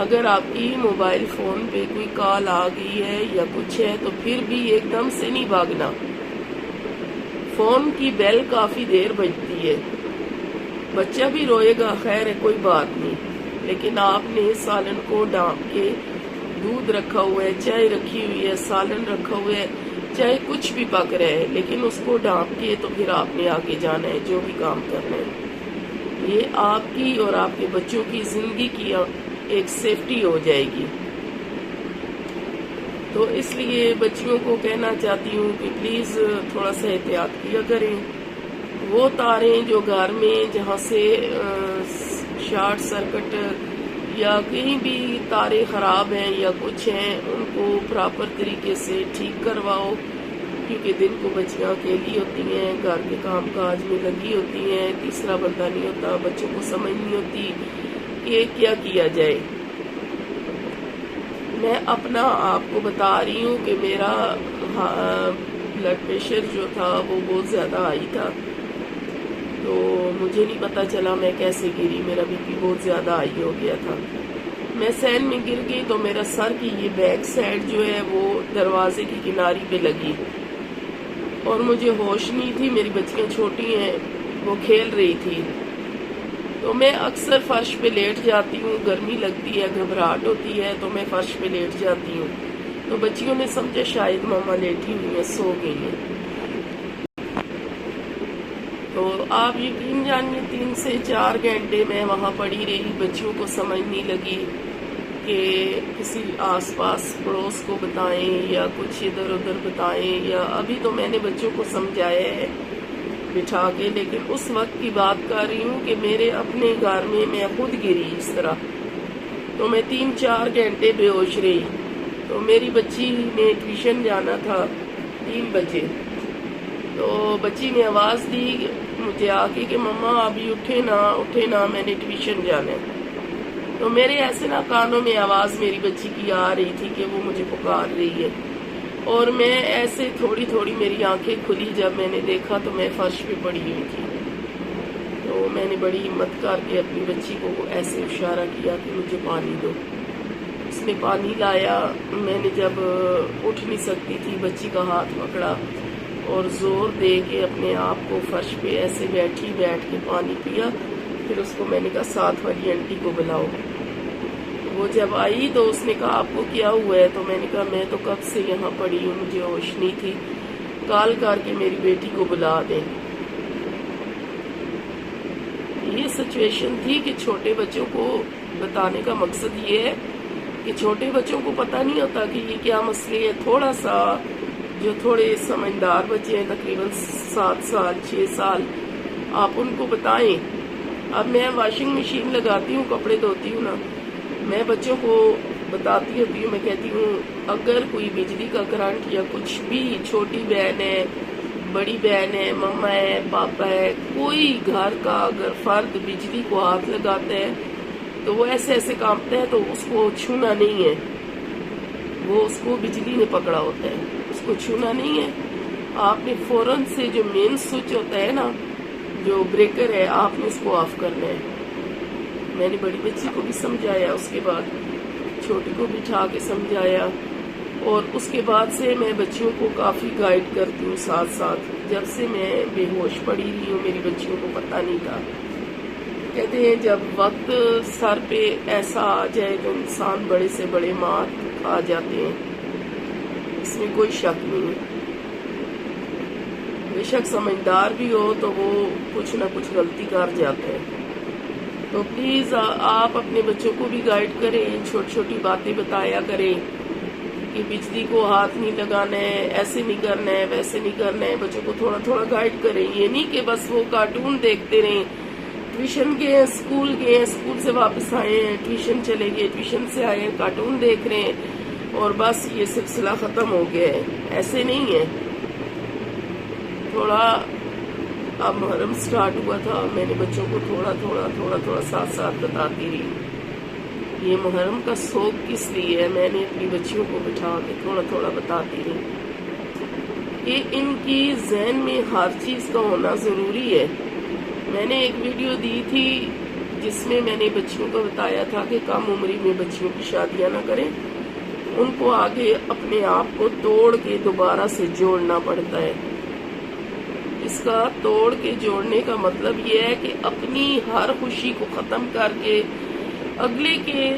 اگر آپ کی موبائل فون پہ کوئی کال آ گئی ہے یا کچھ ہے تو پھر بھی ایک دم سے نہیں بھاگنا. فون کی بیل کافی دیر بجتی ہے. بچہ بھی روئے گا، خیر ہے کوئی بات نہیں، لیکن آپ نے سالن کو ڈھانپ کے، دودھ رکھا ہوا ہے، چائے رکھی ہوئی ہے، سالن رکھا ہوا ہے، چاہے کچھ بھی پک رہا ہے، لیکن اس کو ڈھانپ کے تو پھر آپ نے آگے جانا ہے جو بھی کام کرنا ہے. یہ آپ کی اور آپ کے بچوں کی زندگی کی ایک سیفٹی ہو جائے گی. تو اس لیے بچیوں کو کہنا چاہتی ہوں کہ پلیز تھوڑا سا احتیاط کیا کریں. وہ تاریں جو گھر میں جہاں سے شارٹ سرکٹ یا کہیں بھی تاریں خراب ہیں یا کچھ ہیں، ان کو پراپر طریقے سے ٹھیک کرواؤ، کیونکہ دن کو بچیاں اکیلی ہوتی ہیں، گھر کے کام کاج میں لگی ہوتی ہیں، تیسرا بندہ نہیں ہوتا، بچوں کو سمجھ نہیں ہوتی کہ کیا کیا جائے. میں اپنا آپ کو بتا رہی ہوں کہ میرا بلڈ پریشر جو تھا وہ بہت زیادہ ہائی تھا، تو مجھے نہیں پتا چلا میں کیسے گری. میرا بی پی بہت زیادہ ہائی ہو گیا تھا. میں سین میں گر گئی تو میرا سر کی یہ بیک سائڈ جو ہے وہ دروازے کی کناری پہ لگی اور مجھے ہوش نہیں تھی. میری بچیاں چھوٹی ہیں، وہ کھیل رہی تھی، تو میں اکثر فرش پہ لیٹ جاتی ہوں. گرمی لگتی ہے، گھبراہٹ ہوتی ہے تو میں فرش پہ لیٹ جاتی ہوں. تو بچیوں نے سمجھا شاید ماما لیٹی ہوئی ہیں، سو گئی ہیں. تو آپ یقین جانیے 3 سے 4 گھنٹے میں وہاں پڑی رہی. بچیوں کو سمجھ نہیں لگی کہ کسی آس پاس پڑوس کو بتائیں یا کچھ ادھر ادھر بتائیں، یا ابھی تو میں نے بچوں کو سمجھایا ہے بٹھا کے، لیکن اس وقت کی بات کر رہی ہوں کہ میرے اپنے گھر میں خود گری اس طرح. تو میں 3-4 گھنٹے بے ہوش رہی. تو میری بچی نے ٹیوشن جانا تھا 3 بجے، تو بچی نے آواز دی مجھے آ کے کہ مما ابھی اٹھے نا میں نے ٹیوشن جانا ہے. تو میرے ایسے نا کانوں میں آواز میری بچی کی آ رہی تھی کہ وہ مجھے پکار رہی ہے، اور میں ایسے تھوڑی تھوڑی میری آنکھیں کھلی. جب میں نے دیکھا تو میں فرش پہ پڑی ہوئی تھی. تو میں نے بڑی ہمت کر کے اپنی بچی کو ایسے اشارہ کیا کہ مجھے پانی دو. اس نے پانی لایا. میں نے جب اٹھ نہیں سکتی تھی بچی کا ہاتھ پکڑا اور زور دے کے اپنے آپ کو فرش پہ ایسے بیٹھ کے پانی پیا. پھر اس کو میں نے کہا ساتھ والی آنٹی کو بلاؤ. وہ جب آئی تو اس نے کہا آپ کو کیا ہوا ہے؟ تو میں نے کہا میں تو کب سے یہاں پڑی ہوں، مجھے ہوش نہیں تھی، کال کر کے میری بیٹی کو بلا دیں. یہ سچویشن تھی کہ چھوٹے بچوں کو بتانے کا مقصد یہ ہے کہ چھوٹے بچوں کو پتہ نہیں ہوتا کہ یہ کیا مسئلے ہے. تھوڑا سا جو تھوڑے سمجھدار بچے ہیں تقریباً 7 سال 6 سال، آپ ان کو بتائیں. اب میں واشنگ مشین لگاتی ہوں، کپڑے دھوتی ہوں نا، میں بچوں کو بتاتی ہوتی ہوں، میں کہتی ہوں اگر کوئی بجلی کا کرنٹ یا کچھ بھی، چھوٹی بہن ہے، بڑی بہن ہے، مما ہے، پاپا ہے، کوئی گھر کا اگر فرد بجلی کو ہاتھ لگاتا ہے تو وہ ایسے ایسے کانپتا ہے تو اس کو چھونا نہیں ہے. وہ اس کو بجلی نے پکڑا ہوتا ہے، اس کو چھونا نہیں ہے. آپ نے فوراً سے جو مین سوئچ ہوتا ہے نا، جو بریکر ہے، آپ نے اس کو آف کرنا ہے. میں نے بڑی بچی کو بھی سمجھایا، اس کے بعد چھوٹی کو بٹھا کے سمجھایا، اور اس کے بعد سے میں بچیوں کو کافی گائیڈ کرتی ہوں ساتھ ساتھ. جب سے میں بے ہوش پڑی رہی ہوں میری بچیوں کو پتہ نہیں تھا. کہتے ہیں جب وقت سر پہ ایسا آ جائے تو انسان بڑے سے بڑے مار کھا جاتے ہیں، اس میں کوئی شک نہیں. بے شک سمجھدار بھی ہو تو وہ کچھ نہ کچھ غلطی کر جاتا ہے. تو پلیز آپ اپنے بچوں کو بھی گائیڈ کریں، چھوٹی چھوٹی باتیں بتایا کریں کہ بجلی کو ہاتھ نہیں لگانا ہے، ایسے نہیں کرنا ہے، ویسے نہیں کرنا ہے. بچوں کو تھوڑا تھوڑا گائیڈ کریں. یہ نہیں کہ بس وہ کارٹون دیکھتے رہیں. ٹیوشن گئے ہیں، اسکول گئے ہیں، اسکول سے واپس آئے ہیں، ٹیوشن چلے گئے، ٹیوشن سے آئے ہیں، کارٹون دیکھ رہے ہیں اور بس یہ سلسلہ ختم ہو گیا ہے. ایسے نہیں ہے. تھوڑا اب محرم سٹارٹ ہوا تھا، میں نے بچوں کو تھوڑا تھوڑا ساتھ ساتھ بتاتی رہی. یہ محرم کا سوگ کس لیے ہے، میں نے اپنی بچیوں کو بٹھا کے تھوڑا تھوڑا بتاتی رہی کہ ان کی ذہن میں ہر چیز کا ہونا ضروری ہے. میں نے ایک ویڈیو دی تھی جس میں میں نے بچیوں کو بتایا تھا کہ کم عمری میں بچیوں کی شادیاں نہ کریں، ان کو آگے اپنے آپ کو توڑ کے دوبارہ سے جوڑنا پڑتا ہے۔ اس کا توڑ کے جوڑنے کا مطلب یہ ہے کہ اپنی ہر خوشی کو ختم کر کے اگلے کے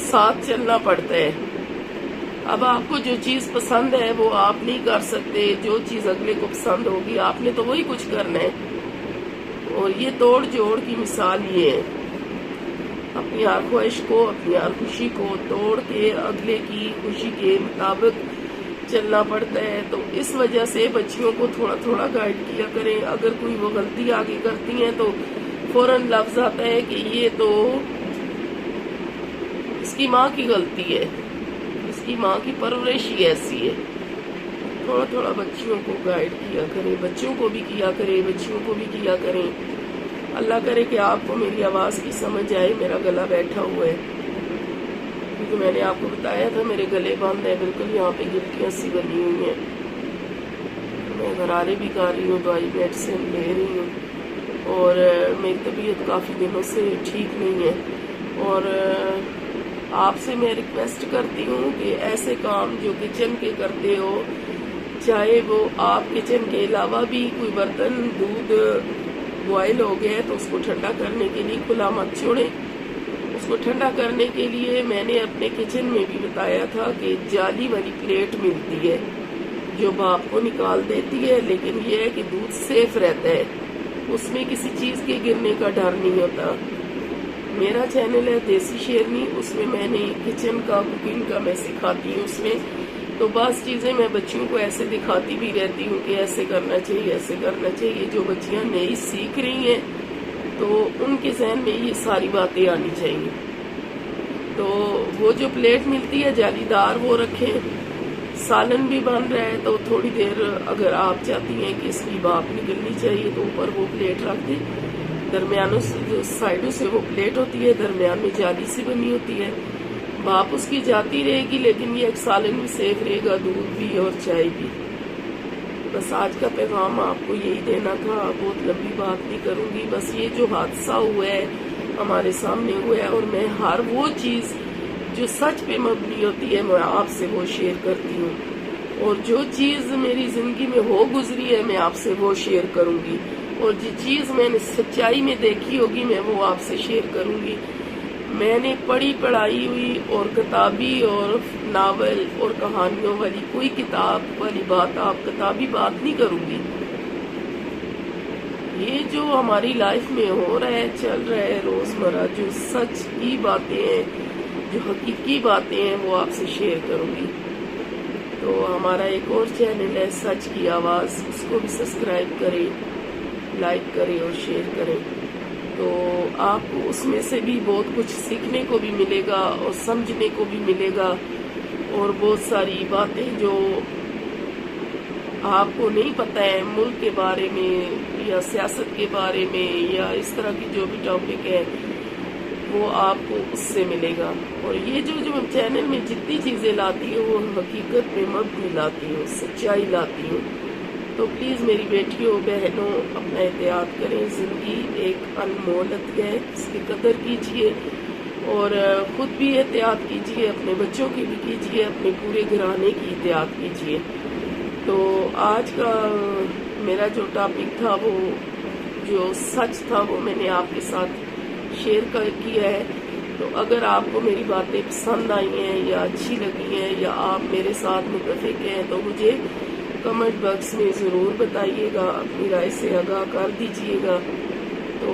ساتھ چلنا پڑتا ہے۔ اب آپ کو جو چیز پسند ہے وہ آپ نہیں کر سکتے، جو چیز اگلے کو پسند ہوگی آپ نے تو وہی کچھ کرنا ہے۔ اور یہ توڑ جوڑ کی مثال یہ ہے، اپنی ہر خواہش کو، اپنی ہر خوشی کو توڑ کے اگلے کی خوشی کے مطابق چلنا پڑتا ہے۔ تو اس وجہ سے بچیوں کو تھوڑا تھوڑا گائیڈ کیا کریں۔ اگر کوئی وہ غلطی آگے کرتی ہیں تو فوراً لفظ آتا ہے کہ یہ تو اس کی ماں کی غلطی ہے، اس کی ماں کی پرورش ہی ایسی ہے۔ تھوڑا تھوڑا بچیوں کو گائیڈ کیا کریں، بچوں کو بھی کیا کریں، بچیوں کو بھی کیا کریں۔ اللہ کرے کہ آپ کو میری آواز کی سمجھ آئے۔ میرا گلا بیٹھا ہوا ہے کیونکہ میں نے آپ کو بتایا تھا میرے گلے بند ہے، بالکل یہاں پہ گٹیاں سی بنی ہوئی ہیں۔ میں غرارے بھی کر رہی ہوں، دوائی میڈیسن لے رہی ہوں، اور میری طبیعت کافی دنوں سے ٹھیک نہیں ہے۔ اور آپ سے میں ریکویسٹ کرتی ہوں کہ ایسے کام جو کچن کے کرتے ہو، چاہے وہ آپ کچن کے علاوہ بھی کوئی برتن دودھ بوائل ہو گیا تو اس کو ٹھنڈا کرنے کے لیے کھلا مت چھوڑیں۔ اس کو ٹھنڈا کرنے کے لیے میں نے اپنے کچن میں بھی بتایا تھا کہ جالی والی پلیٹ ملتی ہے جو بھاپ کو نکال دیتی ہے، لیکن یہ ہے کہ دودھ سیف رہتا ہے، اس میں کسی چیز کے گرنے کا ڈر نہیں ہوتا۔ میرا چینل ہے دیسی شیرنی، اس میں میں نے کچن کا، کوکنگ کا میں سکھاتی ہوں۔ اس میں تو بعض چیزیں میں بچیوں کو ایسے دکھاتی بھی رہتی ہوں کہ ایسے کرنا چاہیے، ایسے کرنا چاہیے۔ جو بچیاں نئی سیکھ رہی ہیں تو ان کے ذہن میں یہ ساری باتیں آنی چاہیے۔ تو وہ جو پلیٹ ملتی ہے جالی دار وہ رکھیں۔ سالن بھی بن رہا ہے تو تھوڑی دیر اگر آپ چاہتی ہیں کہ اس کی بھاپ نکلنی چاہیے تو اوپر وہ پلیٹ رکھ دیں، درمیانوں سے جو سائڈوں سے وہ پلیٹ ہوتی ہے درمیان میں جالی سی بنی ہوتی ہے، بھاپ اس کی جاتی رہے گی، لیکن یہ ایک سالن بھی سیف رہے گا، دودھ بھی اور چائے بھی۔ بس آج کا پیغام آپ کو یہی دینا تھا، بہت لمبی بات نہیں کروں گی۔ بس یہ جو حادثہ ہوا ہے ہمارے سامنے ہوا ہے، اور میں ہر وہ چیز جو سچ پہ مبنی ہوتی ہے میں آپ سے وہ شیئر کرتی ہوں، اور جو چیز میری زندگی میں ہو گزری ہے میں آپ سے وہ شیئر کروں گی، اور جو چیز میں نے سچائی میں دیکھی ہوگی میں وہ آپ سے شیئر کروں گی۔ میں نے پڑھائی ہوئی اور کتابی اور ناول اور کہانیوں والی کوئی کتاب والی بات، آپ کتابی بات نہیں کروں گی۔ یہ جو ہماری لائف میں ہو رہا ہے، چل رہا ہے روزمرہ، جو سچ کی باتیں ہیں، جو حقیقی باتیں ہیں وہ آپ سے شیئر کروں گی۔ تو ہمارا ایک اور چینل ہے سچ کی آواز، اس کو بھی سبسکرائب کریں، لائک کریں اور شیئر کریں۔ تو آپ کو اس میں سے بھی بہت کچھ سیکھنے کو بھی ملے گا اور سمجھنے کو بھی ملے گا، اور بہت ساری باتیں جو آپ کو نہیں پتہ ہے ملک کے بارے میں یا سیاست کے بارے میں یا اس طرح کی جو بھی ٹاپک ہے وہ آپ کو اس سے ملے گا۔ اور یہ جو چینل میں جتنی چیزیں لاتی ہوں وہ حقیقت میں مبنی لاتی ہوں، سچائی لاتی ہوں۔ تو پلیز میری بیٹیوں بہنوں اپنا احتیاط کریں، زندگی ایک انمول ہے، اس کی قدر کیجیے اور خود بھی احتیاط کیجیے، اپنے بچوں کی بھی کیجیے، اپنے پورے گھرانے کی احتیاط کیجیے۔ تو آج کا میرا جو ٹاپک تھا وہ جو سچ تھا وہ میں نے آپ کے ساتھ شیئر کیا ہے۔ تو اگر آپ کو میری باتیں پسند آئی ہیں یا اچھی لگی ہیں یا آپ میرے ساتھ متفق ہیں تو مجھے کمنٹ باکس میں ضرور بتائیے گا، اپنی رائے سے آگاہ کر دیجیے گا۔ تو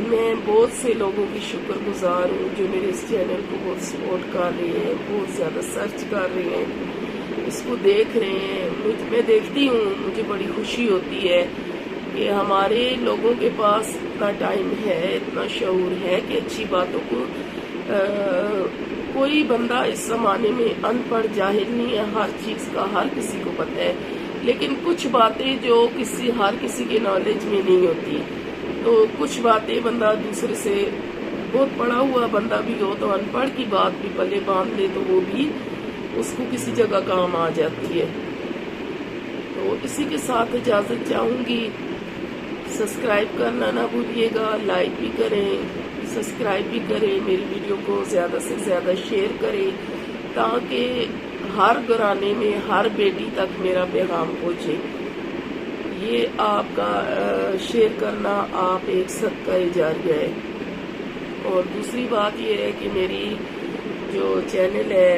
میں بہت سے لوگوں کی شکر گزار ہوں جو میرے اس چینل کو بہت سپورٹ کر رہے ہیں، بہت زیادہ سرچ کر رہے ہیں، اس کو دیکھ رہے ہیں۔ میں دیکھتی ہوں، مجھے بڑی خوشی ہوتی ہے کہ ہمارے لوگوں کے پاس اتنا ٹائم ہے، اتنا شعور ہے کہ اچھی باتوں کو کوئی بندہ اس زمانے میں ان پڑھ جاہل نہیں ہے، ہر چیز کا ہر کسی کو پتہ ہے، لیکن کچھ باتیں جو ہر کسی کے نالج میں نہیں ہوتی، تو کچھ باتیں بندہ دوسرے سے بہت پڑھا ہوا بندہ بھی ہو تو ان پڑھ کی بات بھی پلے باندھ لے تو وہ بھی اس کو کسی جگہ کام آ جاتی ہے۔ تو اسی کے ساتھ اجازت چاہوں گی، سبسکرائب کرنا نہ بھولیے گا، لائک بھی کریں، سبسکرائب بھی کریں، میری ویڈیو کو زیادہ سے زیادہ شیئر کریں تاکہ ہر گھرانے میں ہر بیٹی تک میرا پیغام پہنچے۔ یہ آپ کا شیئر کرنا آپ ایک صدقہ جاریہ ہے۔ اور دوسری بات یہ ہے کہ میری جو چینل ہے